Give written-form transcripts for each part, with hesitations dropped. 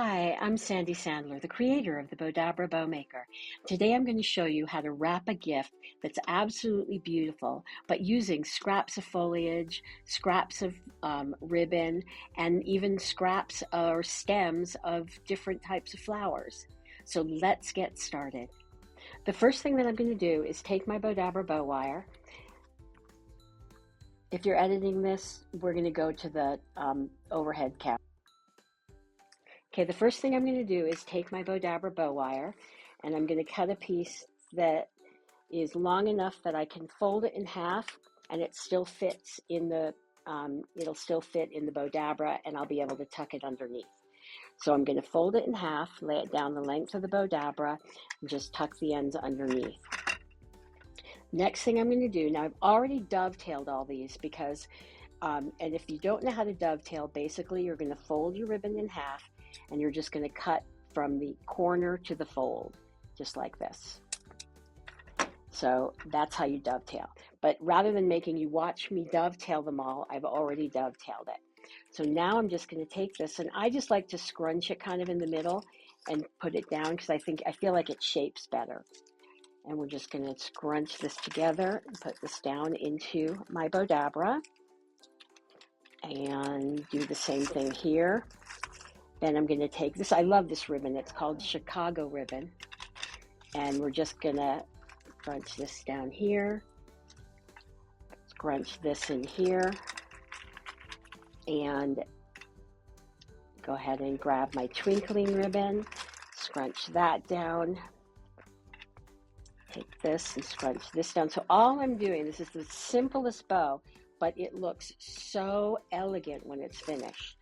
Hi, I'm Sandy Sandler, the creator of the Bowdabra Bowmaker. Today I'm going to show you how to wrap a gift that's absolutely beautiful, but using scraps of foliage, scraps of ribbon, and even scraps or stems of different types of flowers. So let's get started. The first thing that I'm going to do is take my Bowdabra Bow Wire. If you're editing this, we're going to go to the overhead camera. Okay, the first thing I'm going to do is take my Bowdabra Bow Wire, and I'm going to cut a piece that is long enough that I can fold it in half, and it still fits in the it'll still fit in the Bowdabra, and I'll be able to tuck it underneath. So I'm going to fold it in half, lay it down the length of the Bowdabra, and just tuck the ends underneath. Next thing I'm going to do, now I've already dovetailed all these because, and if you don't know how to dovetail, basically you're going to fold your ribbon in half, and you're just going to cut from the corner to the fold, just like this. So that's how you dovetail. But rather than making you watch me dovetail them all, I've already dovetailed it. So now I'm just going to take this, and I just like to scrunch it kind of in the middle and put it down because I feel like it shapes better. And we're just going to scrunch this together and put this down into my Bowdabra, and do the same thing here. Then I'm going to take this, I love this ribbon, it's called Chicago ribbon, and we're just going to scrunch this down here, scrunch this in here, and go ahead and grab my twinkling ribbon, scrunch that down, take this and scrunch this down. So all I'm doing, this is the simplest bow, but it looks so elegant when it's finished.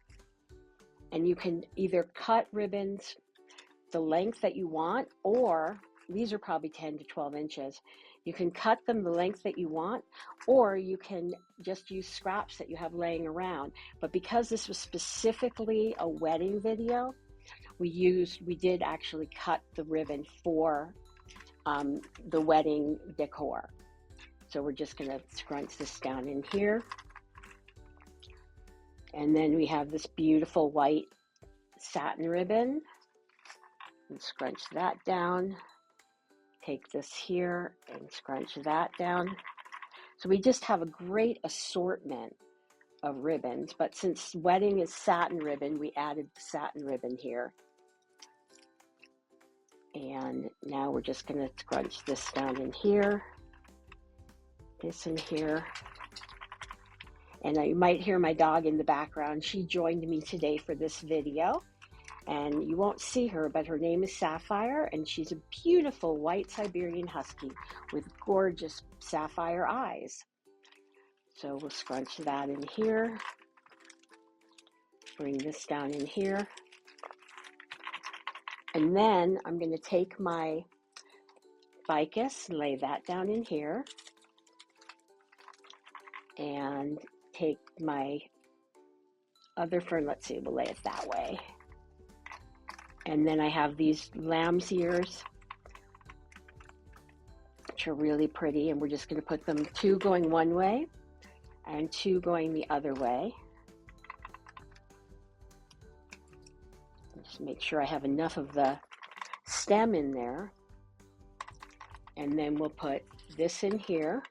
And you can either cut ribbons the length that you want, or these are probably 10 to 12 inches. You can cut them the length that you want, or you can just use scraps that you have laying around. But because this was specifically a wedding video, we did actually cut the ribbon for the wedding decor. So we're just going to scrunch this down in here. And then we have this beautiful white satin ribbon, and scrunch that down. Take this here and scrunch that down. So we just have a great assortment of ribbons, but since wedding is satin ribbon, we added the satin ribbon here. And now we're just going to scrunch this down in here, this in here. And you might hear my dog in the background. She joined me today for this video. And you won't see her, but her name is Sapphire, and she's a beautiful white Siberian Husky with gorgeous sapphire eyes. So we'll scrunch that in here. Bring this down in here. And then I'm going to take my Ficus and lay that down in here. And take my other fern, let's see, we'll lay it that way. And then I have these lamb's ears, which are really pretty, and we're just going to put them 2 going one way and 2 going the other way. Just make sure I have enough of the stem in there. And then we'll put this in here.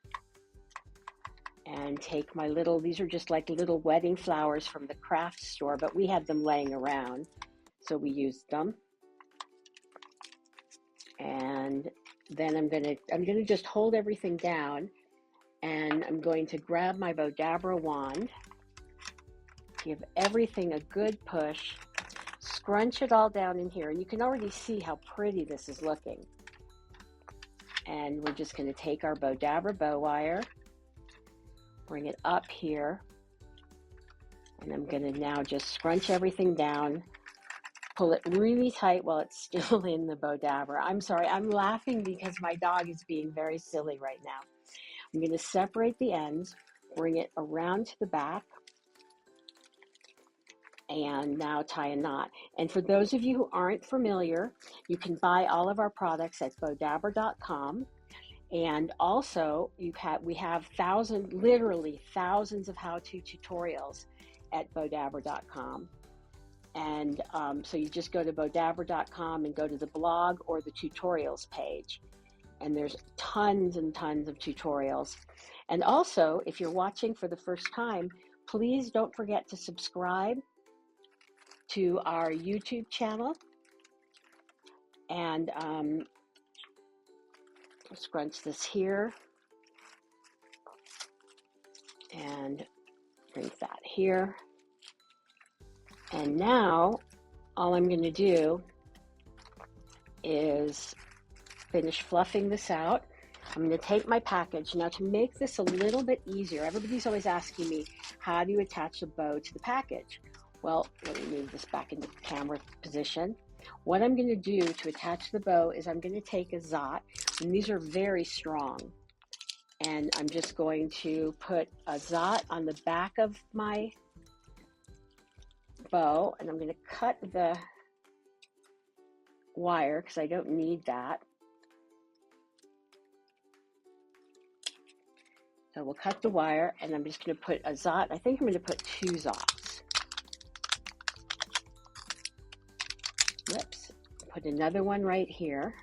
And take my little, these are just like little wedding flowers from the craft store, but we had them laying around, so we used them. And then I'm gonna just hold everything down, and I'm going to grab my Bowdabra wand, give everything a good push, scrunch it all down in here, and you can already see how pretty this is looking. And we're just gonna take our Bowdabra bow wire, bring it up here, and I'm going to now just scrunch everything down, pull it really tight while it's still in the Bowdabra. I'm sorry, I'm laughing because my dog is being very silly right now. I'm going to separate the ends, bring it around to the back, and now tie a knot. And for those of you who aren't familiar, you can buy all of our products at Bowdabra.com. And also, we have literally thousands of how-to tutorials at Bowdabra.com. And so you just go to bowdabra.com and go to the blog or the tutorials page. And there's tons and tons of tutorials. And also, if you're watching for the first time, please don't forget to subscribe to our YouTube channel. And scrunch this here and bring that here. And now all I'm going to do is finish fluffing this out. I'm going to take my package. Now, to make this a little bit easier, everybody's always asking me, how do you attach a bow to the package? Well, let me move this back into camera position. What I'm going to do to attach the bow is I'm going to take a zot, and these are very strong, and I'm just going to put a zot on the back of my bow, and I'm going to cut the wire because I don't need that. So we'll cut the wire, and I'm just going to put a zot. I think I'm going to put 2 zots. Whoops. Put another one right here.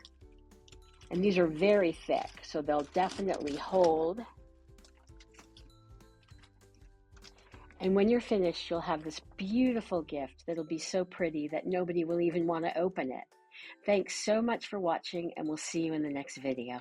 And these are very thick, so they'll definitely hold. And when you're finished, you'll have this beautiful gift that'll be so pretty that nobody will even want to open it. Thanks so much for watching, and we'll see you in the next video.